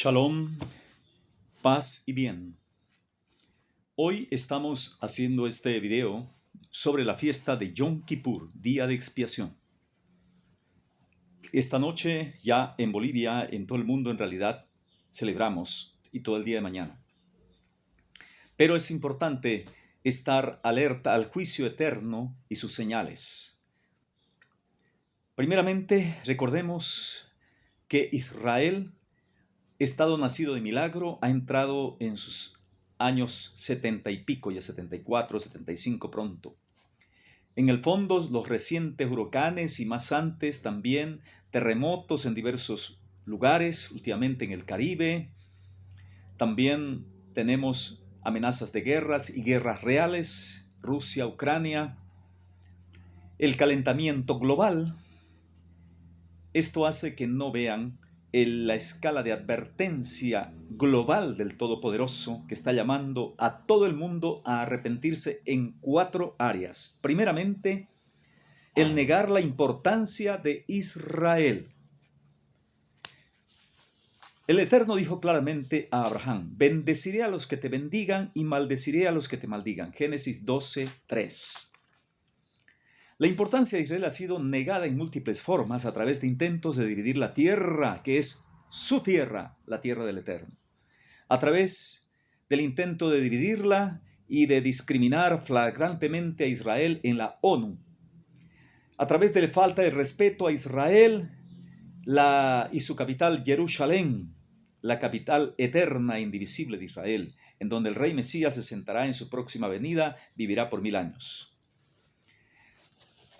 Shalom, paz y bien. Hoy estamos haciendo este video sobre la fiesta de Yom Kippur, día de expiación. Esta noche ya en Bolivia, en todo el mundo en realidad, celebramos y todo el día de mañana. Pero es importante estar alerta al juicio eterno y sus señales. Primeramente, recordemos que Israel, Estado nacido de milagro, ha entrado en sus años 70 y pico, ya 74, 75 pronto. En el fondo, los recientes huracanes y más antes también terremotos en diversos lugares, últimamente en el Caribe. También tenemos amenazas de guerras y guerras reales, Rusia, Ucrania. El calentamiento global. Esto hace que no vean la escala de advertencia global del Todopoderoso, que está llamando a todo el mundo a arrepentirse en 4 áreas. Primeramente, el negar la importancia de Israel. El Eterno dijo claramente a Abraham: bendeciré a los que te bendigan y maldeciré a los que te maldigan. Génesis 12:3. La importancia de Israel ha sido negada en múltiples formas a través de intentos de dividir la tierra, que es su tierra, la tierra del Eterno. A través del intento de dividirla y de discriminar flagrantemente a Israel en la ONU. A través de la falta de respeto a Israel y su capital Jerusalén, la capital eterna e indivisible de Israel, en donde el rey Mesías se sentará en su próxima venida, vivirá por 1000 años.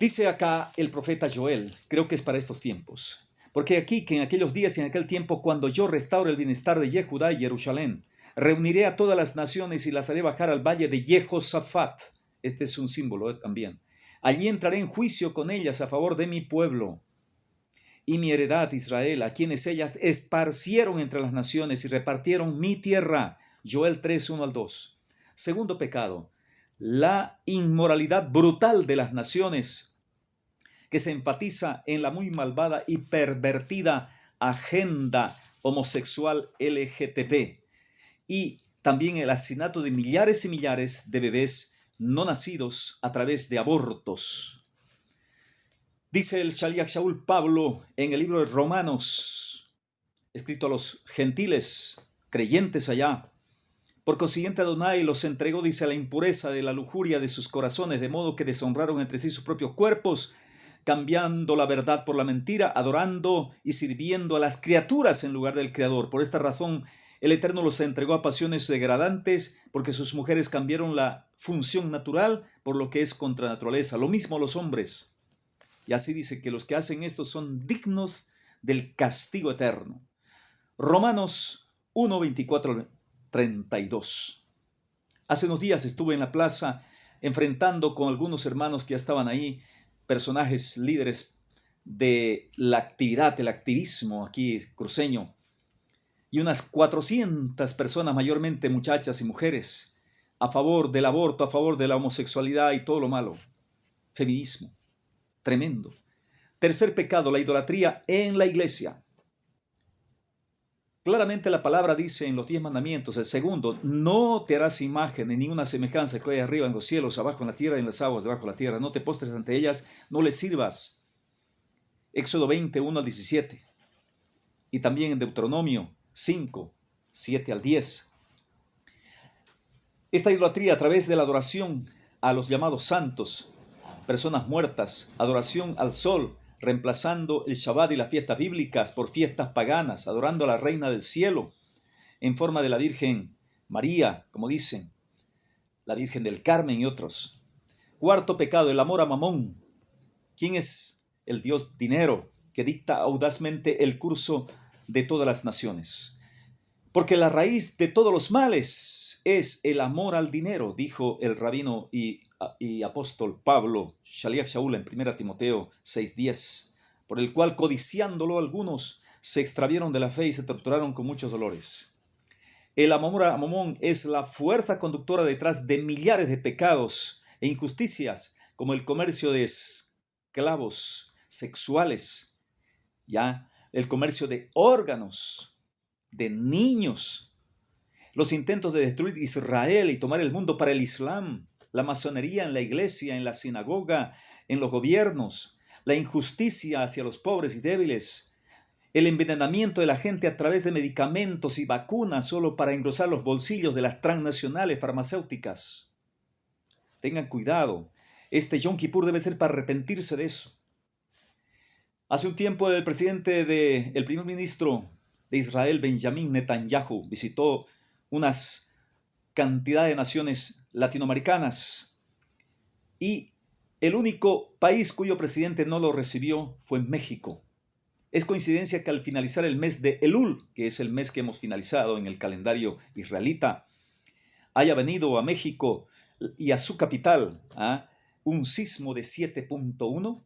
Dice acá el profeta Joel, creo que es para estos tiempos, porque aquí que en aquellos días y en aquel tiempo, cuando yo restaure el bienestar de Judá y Jerusalén, reuniré a todas las naciones y las haré bajar al valle de Jehosafat. Este es un símbolo también. Allí entraré en juicio con ellas a favor de mi pueblo y mi heredad Israel, a quienes ellas esparcieron entre las naciones y repartieron mi tierra. Joel 3:1-2. Segundo pecado, la inmoralidad brutal de las naciones, que se enfatiza en la muy malvada y pervertida agenda homosexual LGTB y también el asesinato de millares y millares de bebés no nacidos a través de abortos. Dice el Shaliach Shaul Pablo en el libro de Romanos, escrito a los gentiles creyentes allá: por consiguiente Adonai los entregó, dice, a la impureza de la lujuria de sus corazones, de modo que deshonraron entre sí sus propios cuerpos, cambiando la verdad por la mentira, adorando y sirviendo a las criaturas en lugar del Creador. Por esta razón, el Eterno los entregó a pasiones degradantes, porque sus mujeres cambiaron la función natural por lo que es contra naturaleza. Lo mismo los hombres. Y así dice que los que hacen esto son dignos del castigo eterno. Romanos 1:24-32. Hace unos días estuve en la plaza enfrentando con algunos hermanos que ya estaban ahí, personajes líderes de la actividad, del activismo aquí cruceño, y unas 400 personas, mayormente muchachas y mujeres, a favor del aborto, a favor de la homosexualidad y todo lo malo. Feminismo, tremendo. Tercer pecado, la idolatría en la iglesia. Claramente la palabra dice en los 10 mandamientos, el segundo: no te harás imagen ni ninguna semejanza que haya arriba en los cielos, abajo en la tierra y en las aguas debajo de la tierra. No te postres ante ellas, no les sirvas. Éxodo 20:1-17. Y también en Deuteronomio 5:7-10. Esta idolatría a través de la adoración a los llamados santos, personas muertas, adoración al sol, reemplazando el Shabbat y las fiestas bíblicas por fiestas paganas, adorando a la Reina del Cielo en forma de la Virgen María, como dicen, la Virgen del Carmen y otros. Cuarto pecado, el amor a Mamón. ¿Quién es el Dios dinero que dicta audazmente el curso de todas las naciones? Porque la raíz de todos los males es el amor al dinero, dijo el rabino y apóstol Pablo, Shaliach Shaul, en 1 Timoteo 6:10, por el cual, codiciándolo, algunos se extraviaron de la fe y se torturaron con muchos dolores. El amor a Mamón es la fuerza conductora detrás de millares de pecados e injusticias, como el comercio de esclavos sexuales, ya el comercio de órganos, de niños. Los intentos de destruir Israel y tomar el mundo para el Islam, la masonería en la iglesia, en la sinagoga, en los gobiernos, la injusticia hacia los pobres y débiles, el envenenamiento de la gente a través de medicamentos y vacunas solo para engrosar los bolsillos de las transnacionales farmacéuticas. Tengan cuidado, este Yom Kippur debe ser para arrepentirse de eso. Hace un tiempo el primer ministro de Israel, Benjamín Netanyahu, visitó unas cantidad de naciones latinoamericanas y el único país cuyo presidente no lo recibió fue México. Es coincidencia que al finalizar el mes de Elul, que es el mes que hemos finalizado en el calendario israelita, haya venido a México y a su capital un sismo de 7.1.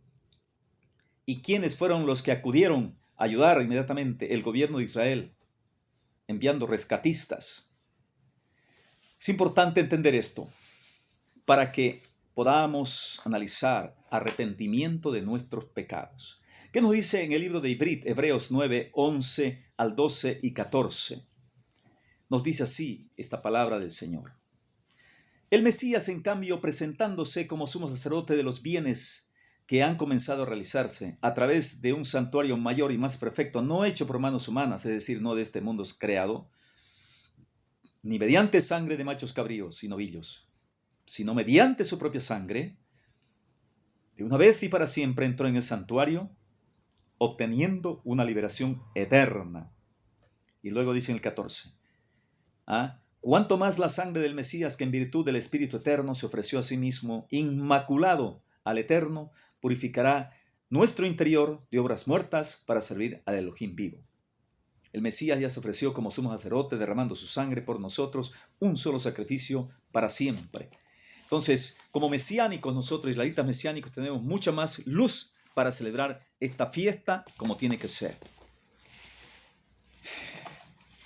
¿Y quiénes fueron los que acudieron a ayudar inmediatamente? El gobierno de Israel, enviando rescatistas. Es importante entender esto para que podamos analizar arrepentimiento de nuestros pecados. ¿Qué nos dice en el libro de Ivrit, Hebreos 9, 11 al 12 y 14? Nos dice así esta palabra del Señor. El Mesías, en cambio, presentándose como sumo sacerdote de los bienes que han comenzado a realizarse a través de un santuario mayor y más perfecto, no hecho por manos humanas, es decir, no de este mundo creado, ni mediante sangre de machos cabríos y novillos, sino mediante su propia sangre, de una vez y para siempre entró en el santuario, obteniendo una liberación eterna. Y luego dice en el 14, cuanto más la sangre del Mesías, que en virtud del Espíritu Eterno se ofreció a sí mismo, inmaculado al Eterno, purificará nuestro interior de obras muertas para servir al Elohim vivo. El Mesías ya se ofreció como sumo sacerdote, derramando su sangre por nosotros, un solo sacrificio para siempre. Entonces, como mesiánicos, nosotros israelitas mesiánicos tenemos mucha más luz para celebrar esta fiesta como tiene que ser.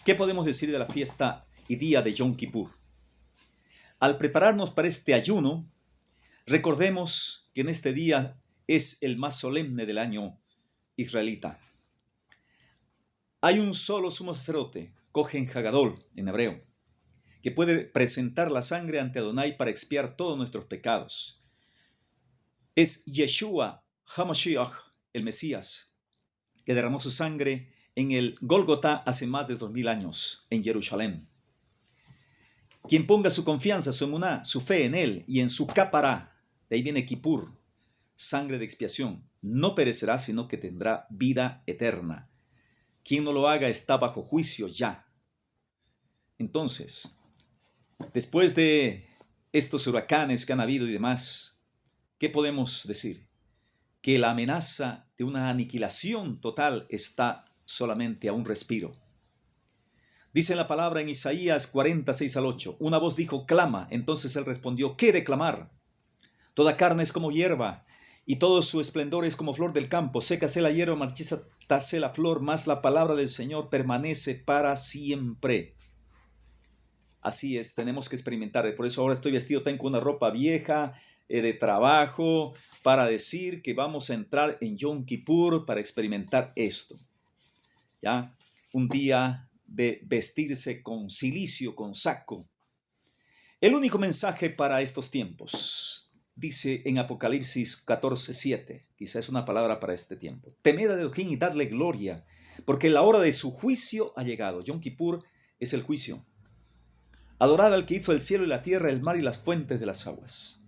¿Qué podemos decir de la fiesta y día de Yom Kippur? Al prepararnos para este ayuno, recordemos que en este día es el más solemne del año israelita. Hay un solo sumo sacerdote, Kohen Hagadol en hebreo, que puede presentar la sangre ante Adonai para expiar todos nuestros pecados. Es Yeshua HaMashiach, el Mesías, que derramó su sangre en el Gólgota hace más de 2000 años, en Jerusalén. Quien ponga su confianza, su emuná, su fe en él y en su capará, de ahí viene Kippur, sangre de expiación, no perecerá, sino que tendrá vida eterna. Quien no lo haga está bajo juicio ya. Entonces, después de estos huracanes que han habido y demás, ¿qué podemos decir? Que la amenaza de una aniquilación total está solamente a un respiro. Dice la palabra en Isaías 46 al 8, una voz dijo, clama. Entonces él respondió, ¿qué de clamar? Toda carne es como hierba, y todo su esplendor es como flor del campo. Sécase la hierba, marchítase la flor, mas la palabra del Señor permanece para siempre. Así es, tenemos que experimentar. Por eso ahora estoy vestido, tengo una ropa vieja de trabajo, para decir que vamos a entrar en Yom Kippur para experimentar esto. ¿Ya? Un día de vestirse con cilicio, con saco. El único mensaje para estos tiempos, dice en Apocalipsis 14:7, quizá es una palabra para este tiempo. Temed a Elohim y dadle gloria, porque la hora de su juicio ha llegado. Yom Kippur es el juicio. Adorad al que hizo el cielo y la tierra, el mar y las fuentes de las aguas.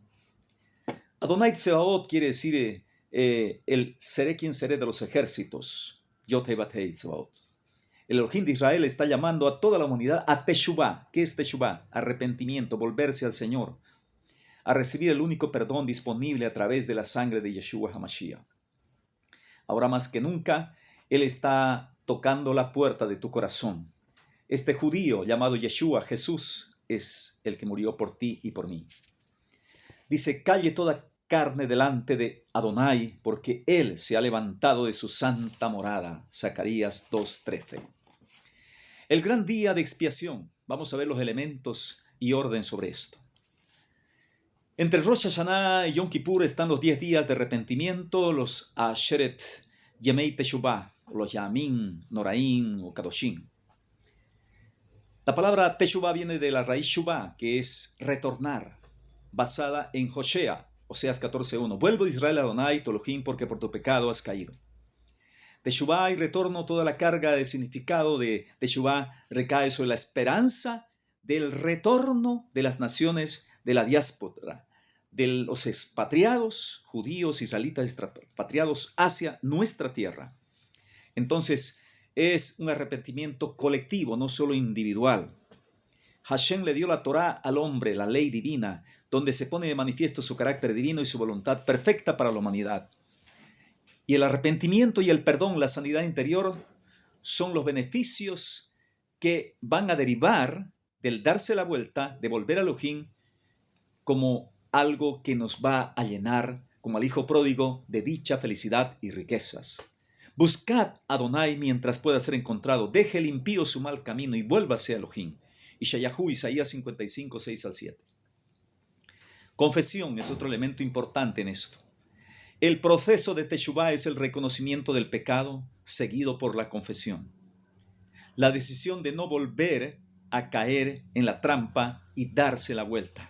Adonai Tsebaot quiere decir el seré quien seré de los ejércitos. Yotei Tsebaot. El Elohim de Israel está llamando a toda la humanidad a Teshuvá. ¿Qué es Teshuvá? Arrepentimiento, volverse al Señor, a recibir el único perdón disponible a través de la sangre de Yeshua HaMashiach. Ahora más que nunca, Él está tocando la puerta de tu corazón. Este judío llamado Yeshua, Jesús, es el que murió por ti y por mí. Dice, calle toda carne delante de Adonai, porque Él se ha levantado de su santa morada. Zacarías 2:13. El gran día de expiación. Vamos a ver los elementos y orden sobre esto. Entre Rosh Hashanah y Yom Kippur están los 10 días de arrepentimiento, los Asheret Yemei Teshuvah, los Yamim, Noraim o Kadoshim. La palabra teshuvah viene de la raíz shuvah, que es retornar, basada en Oseas 14:1. Vuelvo Israel a Adonai, tu Elohim, porque por tu pecado has caído. Teshuvah y retorno, toda la carga de significado de teshuvah recae sobre la esperanza del retorno de las naciones de la diáspora, de los expatriados, judíos, israelitas expatriados hacia nuestra tierra. Entonces, es un arrepentimiento colectivo, no solo individual. Hashem le dio la Torá al hombre, la ley divina, donde se pone de manifiesto su carácter divino y su voluntad perfecta para la humanidad. Y el arrepentimiento y el perdón, la sanidad interior, son los beneficios que van a derivar del darse la vuelta, de volver a Elohim, como algo que nos va a llenar, como al hijo pródigo, de dicha, felicidad y riquezas. Buscad a Adonai mientras pueda ser encontrado. Deje el impío su mal camino y vuélvase a Elohim. Ishayahu, Isaías 55, 6 al 7. Confesión es otro elemento importante en esto. El proceso de teshuvah es el reconocimiento del pecado seguido por la confesión. La decisión de no volver a caer en la trampa y darse la vuelta.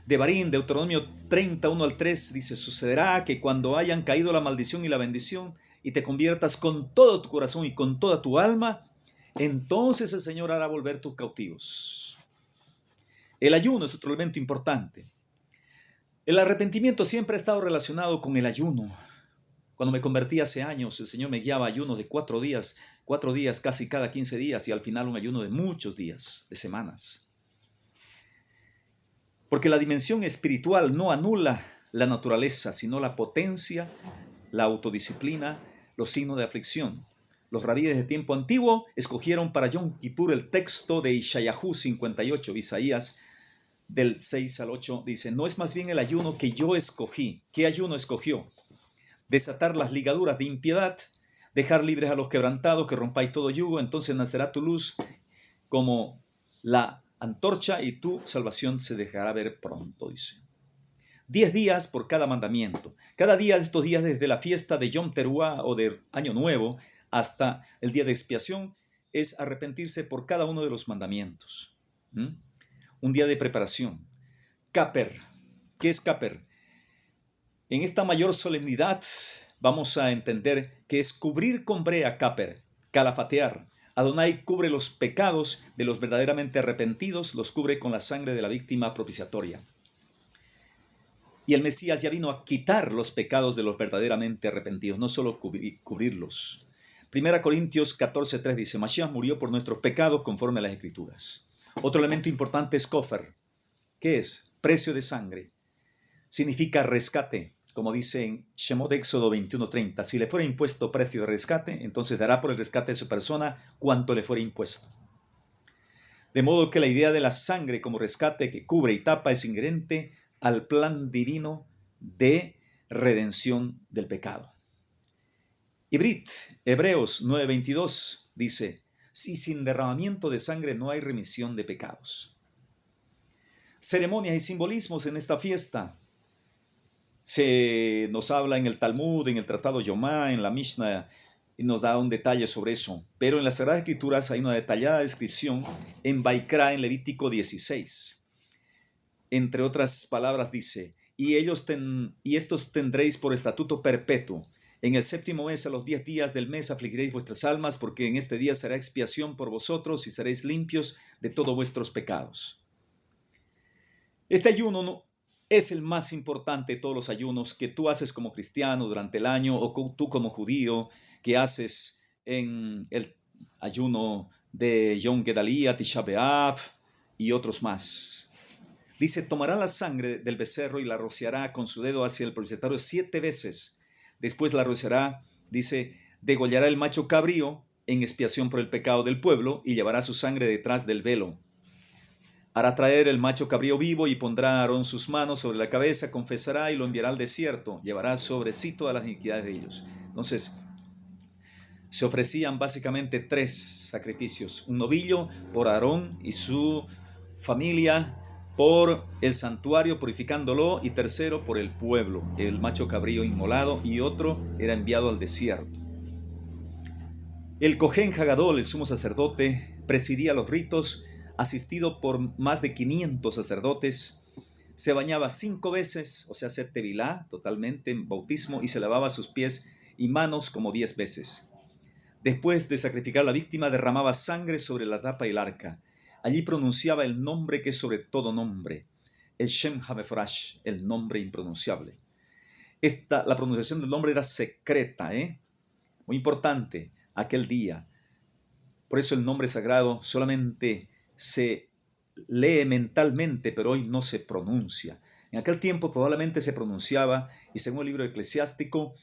Devarim, Deuteronomio 31 al 3 dice: sucederá que cuando hayan caído la maldición y la bendición y te conviertas con todo tu corazón y con toda tu alma, entonces el Señor hará volver tus cautivos. El ayuno es otro elemento importante. El arrepentimiento siempre ha estado relacionado con el ayuno. Cuando me convertí hace años, el Señor me guiaba a ayunos de 4 días casi cada 15 días y al final un ayuno de muchos días, de semanas. Porque la dimensión espiritual no anula la naturaleza, sino la potencia, la autodisciplina, los signos de aflicción. Los rabíes de tiempo antiguo escogieron para Yom Kippur el texto de Ishayahu 58, Isaías del 6 al 8, dice: no es más bien el ayuno que yo escogí. ¿Qué ayuno escogió? Desatar las ligaduras de impiedad, dejar libres a los quebrantados, que rompáis todo yugo, entonces nacerá tu luz como la antorcha y tu salvación se dejará ver pronto, dice. 10 días por cada mandamiento. Cada día de estos días, desde la fiesta de Yom Teruah o de Año Nuevo hasta el día de expiación, es arrepentirse por cada uno de los mandamientos. Un día de preparación. Kaper. ¿Qué es Kaper? En esta mayor solemnidad vamos a entender que es cubrir con brea, Kaper, calafatear. Adonai cubre los pecados de los verdaderamente arrepentidos, los cubre con la sangre de la víctima propiciatoria. Y el Mesías ya vino a quitar los pecados de los verdaderamente arrepentidos, no solo cubrirlos. 1 Corintios 14:3 dice: Mashiach murió por nuestros pecados conforme a las Escrituras. Otro elemento importante es kofer. ¿Qué es? Precio de sangre. Significa rescate, como dice en Shemot Éxodo 21:30. Si le fuera impuesto precio de rescate, entonces dará por el rescate de su persona cuanto le fuera impuesto. De modo que la idea de la sangre como rescate que cubre y tapa es inherente al plan divino de redención del pecado. Ibrit, Hebreos 9:22 dice: si sin derramamiento de sangre no hay remisión de pecados. Ceremonias y simbolismos en esta fiesta. Se nos habla en el Talmud, en el Tratado Yomá, en la Mishnah, y nos da un detalle sobre eso. Pero en las Sagradas Escrituras hay una detallada descripción en Baikra, en Levítico 16. Entre otras palabras dice: y estos tendréis por estatuto perpetuo. En el 7º mes, a los 10 días del mes, afligiréis vuestras almas, porque en este día será expiación por vosotros y seréis limpios de todos vuestros pecados. Este ayuno no es el más importante de todos los ayunos que tú haces como cristiano durante el año, o tú como judío que haces en el ayuno de Yom Gedalia, Tisha B'Av y otros más. Dice: tomará la sangre del becerro y la rociará con su dedo hacia el propiciatorio 7 veces. Después la rociará, dice, degollará el macho cabrío en expiación por el pecado del pueblo y llevará su sangre detrás del velo. Hará traer el macho cabrío vivo y pondrá a Aarón sus manos sobre la cabeza, confesará y lo enviará al desierto. Llevará sobre sí todas las iniquidades de ellos. Entonces, se ofrecían básicamente 3 sacrificios. Un novillo por Aarón y su familia, por el santuario purificándolo, y tercero por el pueblo, el macho cabrío inmolado, y otro era enviado al desierto. El Cohen Hagadol, el sumo sacerdote, presidía los ritos, asistido por más de 500 sacerdotes. Se bañaba 5 veces, o sea, hacer tevilá totalmente en bautismo, y se lavaba sus pies y manos como 10 veces. Después de sacrificar a la víctima, derramaba sangre sobre la tapa y el arca. Allí pronunciaba el nombre que es sobre todo nombre, el Shem HaMefrash, el nombre impronunciable. La pronunciación del nombre era secreta, muy importante aquel día. Por eso el nombre sagrado solamente se lee mentalmente, pero hoy no se pronuncia. En aquel tiempo probablemente se pronunciaba, y según el libro eclesiástico,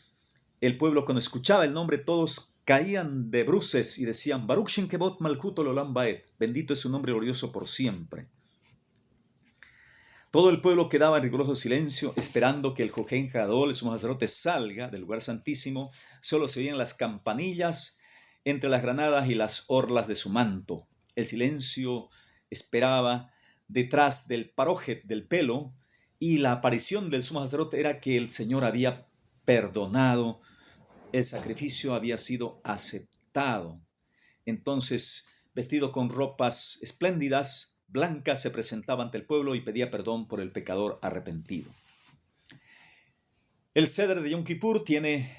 el pueblo, cuando escuchaba el nombre, todos caían de bruces y decían: Baruch Shem Kevot Malchut Olam Baed, bendito es su nombre glorioso por siempre. Todo el pueblo quedaba en riguroso silencio, esperando que el Cohen Gadol, el sumo sacerdote, salga del lugar santísimo. Solo se oían las campanillas entre las granadas y las orlas de su manto. El silencio esperaba detrás del parojet del pelo, y la aparición del sumo sacerdote era que el Señor había perdonado, el sacrificio había sido aceptado. Entonces, vestido con ropas espléndidas, blancas, se presentaba ante el pueblo y pedía perdón por el pecador arrepentido. El Seder de Yom Kippur tiene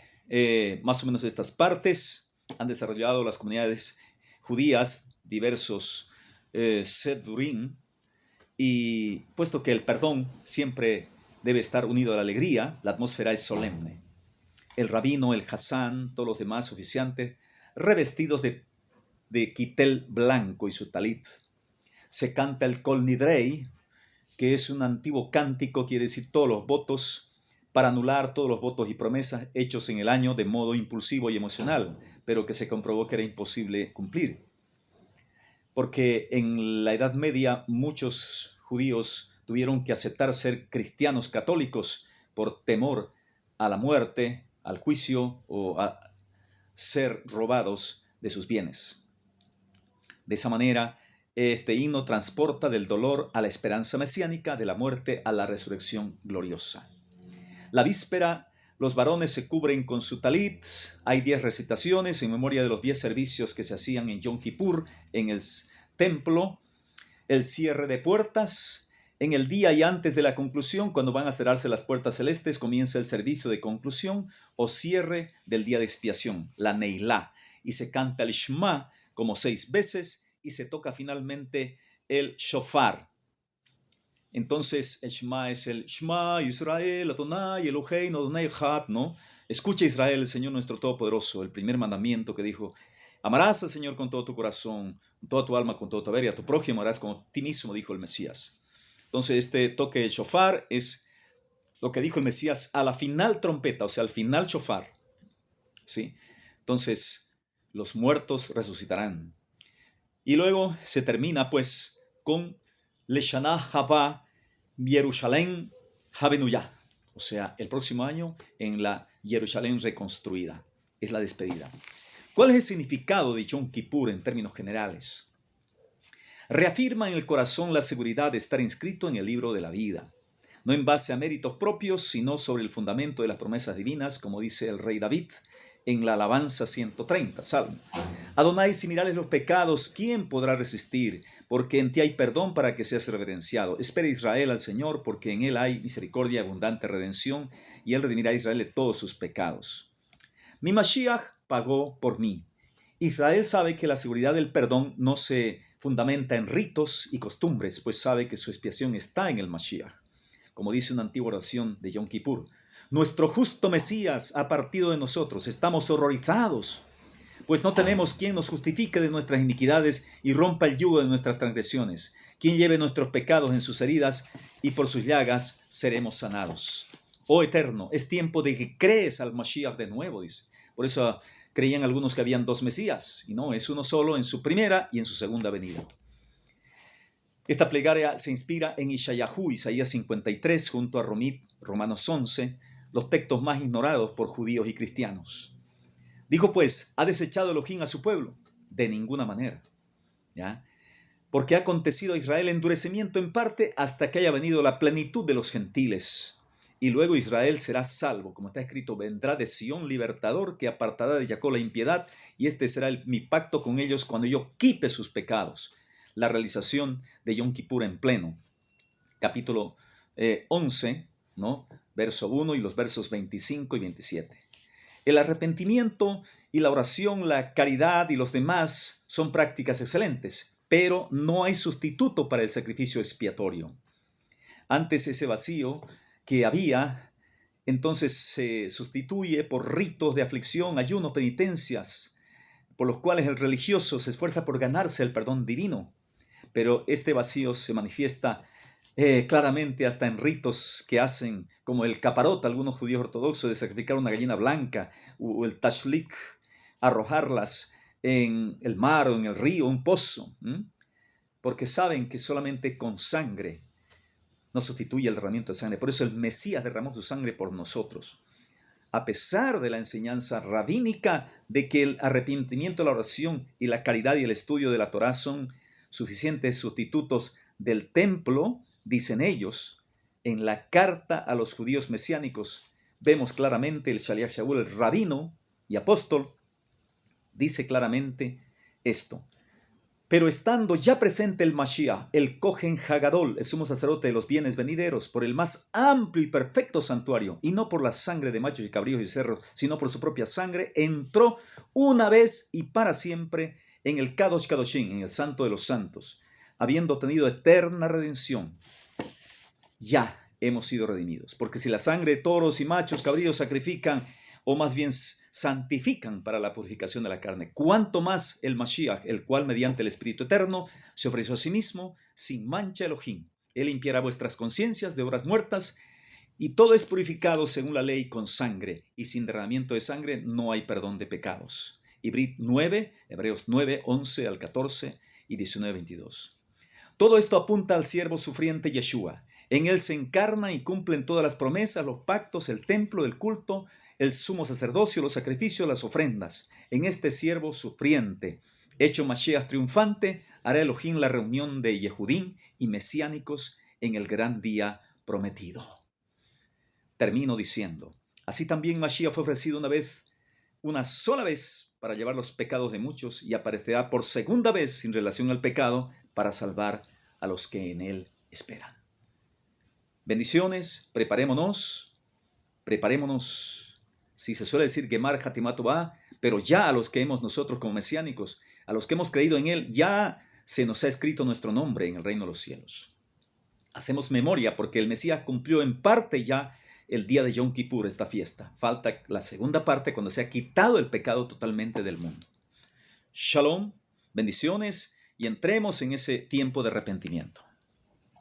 más o menos estas partes. Han desarrollado las comunidades judías diversos Sedurim, y puesto que el perdón siempre debe estar unido a la alegría, la atmósfera es solemne. El rabino, el Hassán, todos los demás oficiantes, revestidos de quitel blanco y su talit. Se canta el Kol Nidrei, que es un antiguo cántico, quiere decir todos los votos, para anular todos los votos y promesas hechos en el año de modo impulsivo y emocional, pero que se comprobó que era imposible cumplir. Porque en la Edad Media muchos judíos tuvieron que aceptar ser cristianos católicos por temor a la muerte, al juicio o a ser robados de sus bienes. De esa manera, este himno transporta del dolor a la esperanza mesiánica, de la muerte a la resurrección gloriosa. La víspera, los varones se cubren con su talit. Hay 10 recitaciones en memoria de los 10 servicios que se hacían en Yom Kippur en el templo. El cierre de puertas. En el día y antes de la conclusión, cuando van a cerrarse las puertas celestes, comienza el servicio de conclusión o cierre del día de expiación, la Neilá, y se canta el Shema como 6 veces y se toca finalmente el shofar. Entonces el Shema es el Shema Israel, Adonai Eloheinu Adonai Echad, ¿no? Escucha Israel, el Señor nuestro Todopoderoso, el primer mandamiento que dijo: amarás al Señor con todo tu corazón, con toda tu alma, con todo tu haber, y a tu prójimo amarás como a ti mismo, dijo el Mesías. Entonces este toque de shofar es lo que dijo el Mesías a la final trompeta, o sea, al final shofar. ¿Sí? Entonces los muertos resucitarán. Y luego se termina pues con Leshanah Haba Jerusalén Habenuyá, o sea, el próximo año en la Jerusalén reconstruida. Es la despedida. ¿Cuál es el significado de Yom Kippur en términos generales? Reafirma en el corazón la seguridad de estar inscrito en el libro de la vida, no en base a méritos propios, sino sobre el fundamento de las promesas divinas, como dice el rey David en la alabanza 130, Salmo. Adonai, si mirares los pecados, ¿quién podrá resistir? Porque en ti hay perdón para que seas reverenciado. Espera Israel al Señor, porque en él hay misericordia y abundante redención, y él redimirá a Israel de todos sus pecados. Mi Mashiach pagó por mí. Israel sabe que la seguridad del perdón no se fundamenta en ritos y costumbres, pues sabe que su expiación está en el Mashiach. Como dice una antigua oración de Yom Kippur: nuestro justo Mesías ha partido de nosotros, estamos horrorizados, pues no tenemos quien nos justifique de nuestras iniquidades y rompa el yugo de nuestras transgresiones, quien lleve nuestros pecados en sus heridas, y por sus llagas seremos sanados. Oh Eterno, es tiempo de que crees al Mashiach de nuevo, dice. Por eso creían algunos que habían 2 Mesías, y no, es uno solo en su primera y en su segunda venida. Esta plegaria se inspira en Ishayahu, Isaías 53, junto a Romanos 11, los textos más ignorados por judíos y cristianos. Dijo pues: ¿ha desechado Elohim a su pueblo? De ninguna manera. ¿Ya? Porque ha acontecido a Israel endurecimiento en parte hasta que haya venido la plenitud de los gentiles. y luego Israel será salvo, como está escrito, vendrá de Sión libertador que apartará de Jacob la impiedad, y este será mi pacto con ellos cuando yo quite sus pecados. La realización de Yom Kippur en pleno. Capítulo 11, ¿no? Verso 1 y los versos 25 y 27. El arrepentimiento y la oración, la caridad y los demás son prácticas excelentes, pero no hay sustituto para el sacrificio expiatorio. Antes ese vacío que había, entonces se sustituye por ritos de aflicción, ayuno, penitencias, por los cuales el religioso se esfuerza por ganarse el perdón divino. Pero este vacío se manifiesta claramente hasta en ritos que hacen, como el caparot, algunos judíos ortodoxos, de sacrificar una gallina blanca, o el tashlik, arrojarlas en el mar o en el río, un pozo, porque saben que solamente con sangre no sustituye el derramamiento de sangre. Por eso el Mesías derramó su sangre por nosotros. A pesar de la enseñanza rabínica de que el arrepentimiento, la oración y la caridad y el estudio de la Torá son suficientes sustitutos del templo, dicen ellos, en la carta a los judíos mesiánicos vemos claramente el Shaliach Shaul, el rabino y apóstol, dice claramente esto. Pero estando ya presente el Mashiach, el Kohen Hagadol, el sumo sacerdote de los bienes venideros, por el más amplio y perfecto santuario, y no por la sangre de machos y cabríos y cerros, sino por su propia sangre, entró una vez y para siempre en el Kadosh Kadoshim, en el Santo de los Santos, habiendo tenido eterna redención. Ya hemos sido redimidos, porque si la sangre de toros y machos cabríos sacrifican, o más bien santifican para la purificación de la carne, cuánto más el Mashiach, el cual mediante el Espíritu Eterno se ofreció a sí mismo sin mancha Elohim. Él limpiará vuestras conciencias de obras muertas, y todo es purificado según la ley con sangre, y sin derramamiento de sangre no hay perdón de pecados. Ibrit 9, Hebreos 9, 11 al 14 y 19, 22. Todo esto apunta al siervo sufriente Yeshua. En él se encarna y cumplen todas las promesas, los pactos, el templo, el culto, el sumo sacerdocio, los sacrificios, las ofrendas. En este siervo sufriente, hecho Mashiach triunfante, hará Elohim la reunión de Yehudín y mesiánicos en el gran día prometido. Termino diciendo, así también Mashiach fue ofrecido una sola vez, para llevar los pecados de muchos, y aparecerá por segunda vez sin relación al pecado, para salvar a los que en él esperan. Bendiciones, preparémonos, si se suele decir Gemar Hatimat Tová, pero ya a los que hemos nosotros como mesiánicos, a los que hemos creído en él, ya se nos ha escrito nuestro nombre en el reino de los cielos. Hacemos memoria porque el Mesías cumplió en parte ya el día de Yom Kippur, esta fiesta. Falta la segunda parte cuando se ha quitado el pecado totalmente del mundo. Shalom, bendiciones, y entremos en ese tiempo de arrepentimiento.